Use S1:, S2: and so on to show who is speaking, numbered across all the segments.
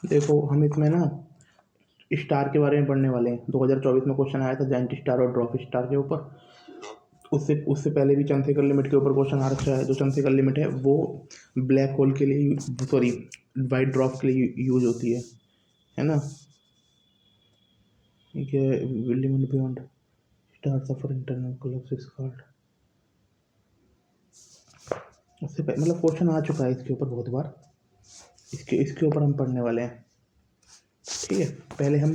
S1: देखो हम इसमें ना स्टार के बारे में पढ़ने वाले हैं। 2024 में क्वेश्चन आया था जाइंट स्टार और ड्वार्फ स्टार के ऊपर। उससे उससे पहले भी चंद्रशेखर लिमिट के ऊपर क्वेश्चन आ रखा है। जो चंद्रशेखर लिमिट है वो ब्लैक होल के लिए, सॉरी, वाइट ड्वार्फ के लिए यूज होती है ना। ये लिमिट बियॉन्ड स्टार सफर इंटरनल कोलैप्स कॉल्ड। उससे मतलब क्वेश्चन आ चुका है इसके ऊपर बहुत बार। इसके ऊपर हम पढ़ने वाले हैं। ठीक है, पहले हम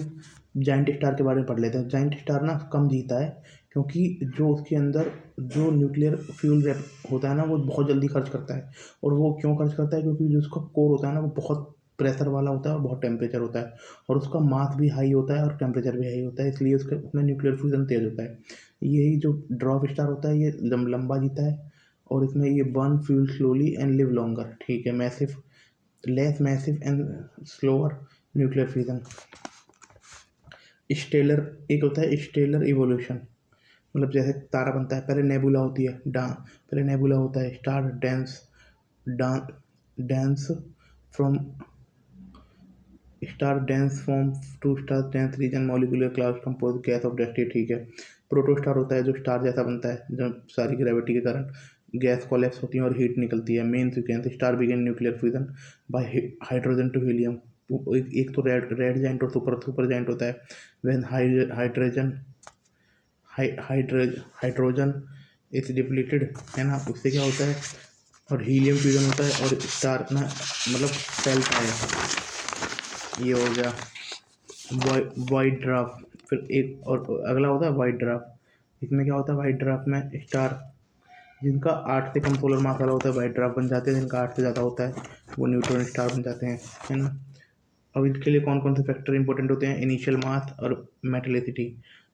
S1: जाइंट स्टार के बारे में पढ़ लेते हैं। जाइंट स्टार ना कम जीता है क्योंकि जो उसके अंदर जो न्यूक्लियर फ्यूल होता है ना वो बहुत जल्दी खर्च करता है। और वो क्यों खर्च करता है? क्योंकि जो उसका कोर होता है ना वो बहुत प्रेशर वाला होता है और बहुत टेम्परेचर होता है, और उसका मास भी हाई होता है और टेम्परेचर भी हाई होता है, इसलिए उसके उसमें न्यूक्लियर फ्यूजन तेज होता है। यही जो ड्रॉप स्टार होता है ये लंबा जीता है, और इसमें ये burn fuel slowly and live longer. ठीक है, massive, less massive and slower nuclear fusion. Stellar, एक होता है स्टेलर इवोल्यूशन, मतलब जैसे तारा बनता है, पहले नेबुला होती है, पहले नेबुला होता है, star dense from star dense form to star dense region molecular cloud compose gas of dusty. ठीक है, प्रोटोस्टार होता है जो स्टार जैसा बनता है, जब सारी ग्रेविटी के कारण गैस कोलैप्स होती है और हीट निकलती है। Main sequence star begin nuclear fusion bye hydrogen to helium. एक तो रेड जाइंट और सुपर सुपर जाइंट होता है। When hydrogen hydrogen is depleted, है ना, उससे क्या होता है, और हीलियम फ्यूजन होता है और स्टार ना मतलब फैलता है। ये हो गया वाइट ड्राफ्ट। फिर एक और अगला होता है वाइट ड्राफ्ट। इसमें क्या होता है, वाइट ड्राफ्ट में स्टार जिनका 8 से कम सोलर मास वाला होता है वाइट ड्राफ्ट बन जाते हैं, जिनका 8 से ज़्यादा होता है वो न्यूट्रॉन स्टार बन जाते हैं, है ना। अब इसके लिए कौन कौन से फैक्टर इंपॉर्टेंट होते हैं? इनिशियल मास और मेटलिसिटी,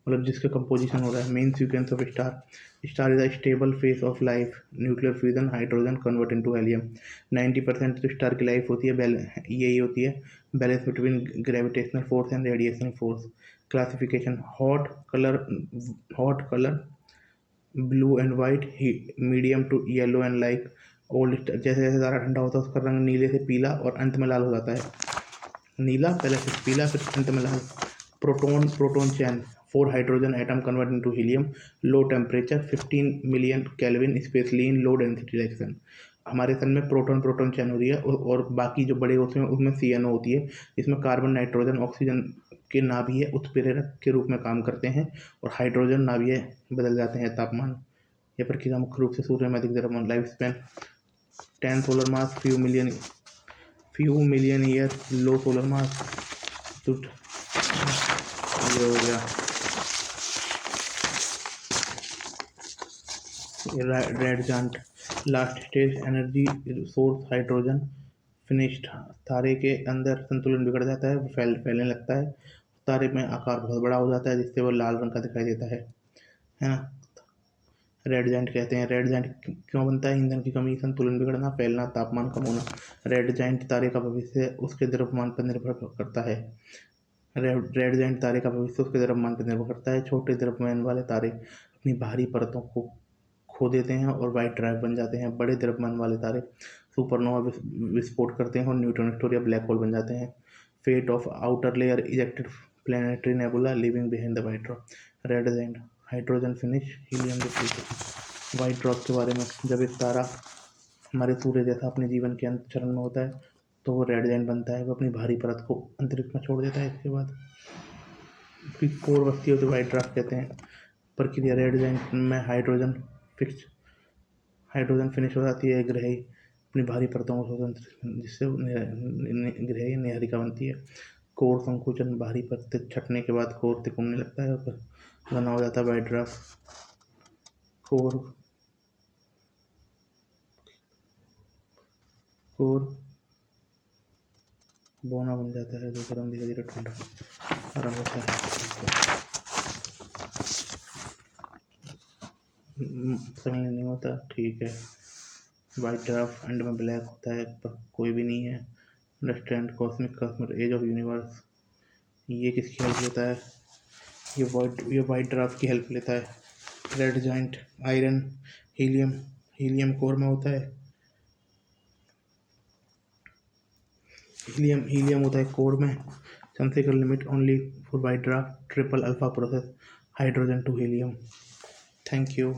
S1: मतलब जिसका कंपोजिशन हो रहा है। Main sequence of star, star is a stable face of life, nuclear fusion, hydrogen convert into helium. 90% तो स्टार की लाइफ होती है यही होती है, balance between gravitational force and radiation force. Classification, hot colour blue and white, medium to yellow and like old. जैसे जैसे ज़्यादा ठंडा होता है उसका रंग नीले से पीला और अंत में लाल हो जाता है। नीला पहले फिर पीला फिर अंत में लाल। Proton chain, 4 hydrogen atom convert into helium, low temperature 15 million kelvin, specially in low density reaction. हमारे सन में प्रोटोन चैन हो रही है, और बाकी जो बड़े होते हैं उसमें CNO होती है। इसमें कार्बन नाइट्रोजन ऑक्सीजन के नाभिय उत्प्रेरक के रूप में काम करते हैं, और हाइड्रोजन नाभिय बदल जाते हैं तापमान। यह प्रक्रिया मुख्य रूप से सूर्य में अधिक द्रव्यमान। Life span 10 solar mass, few million year, low solar mass. तो ये हो गया red giant. Last stage energy source hydrogen finished, तारे के अंदर संतुलन बिगड़ जाता है, वो फैलने लगता है, तारे में आकार बहुत बड़ा हो जाता है जिससे वो लाल रंग का दिखाई देता है ना। रेड जाइंट कहते हैं। रेड जाइंट क्यों बनता है? ईंधन की कमी, संतुलन बिगड़ना, फैलना, तापमान कम होना। रेड जाइंट तारे का भविष्य उसके द्रव्यमान पर निर्भर करता है। रेड जाइंट तारे का भविष्य उसके द्रव्यमान पर निर्भर करता है। छोटे द्रव्यमान वाले तारे अपनी भारी परतों को खो देते हैं और वाइट ड्वार्फ बन जाते हैं। बड़े द्रव्यमान वाले तारे सुपरनोवा विस्फोट करते हैं और न्यूट्रॉन स्टार या ब्लैक होल बन जाते हैं। Fate of outer layer ejected planetary nebula living behind the white dwarf. Red giant, hydrogen finish, helium depletion. White dwarf के बारे में, जब एक तारा हमारे सूर्य जैसा अपने जीवन के अंत चरण में होता है तो वो रेड जाइंट बनता है। वो अपनी भारी परत को अंतरिक्ष में छोड़ देता है। इसके बाद उसकी कोर बस्ती होती है, वाइट ड्वार्फ कहते हैं। प्रक्रिया, रेड जाइंट में हाइड्रोजन फिनिश हो जाती है। ग्रही अपनी भारी परतों को स्वतंत्र, जिससे ग्रही नीहारिका बनती है। कोर संकुचन, भारी परत छटने के बाद कोर तिकोने लगता है और बना हो जाता है वाइट ड्वार्फ। कोर कोर बोना बन जाता है जो गर्म धीरे धीरे ठंडा आराम होता है। समझ नहीं होता, ठीक है। वाइट ड्वार्फ एंड में ब्लैक होता है पर कोई भी नहीं है। Understand cosmic age of universe, ये किसकी हेल्प लेता है? ये वाइट ड्वार्फ की हेल्प लेता है। Red giant iron helium helium core में होता है। हीलियम हीलियम होता है कोर में। Sensical limit only for white draft triple alpha process hydrogen to helium. Thank you.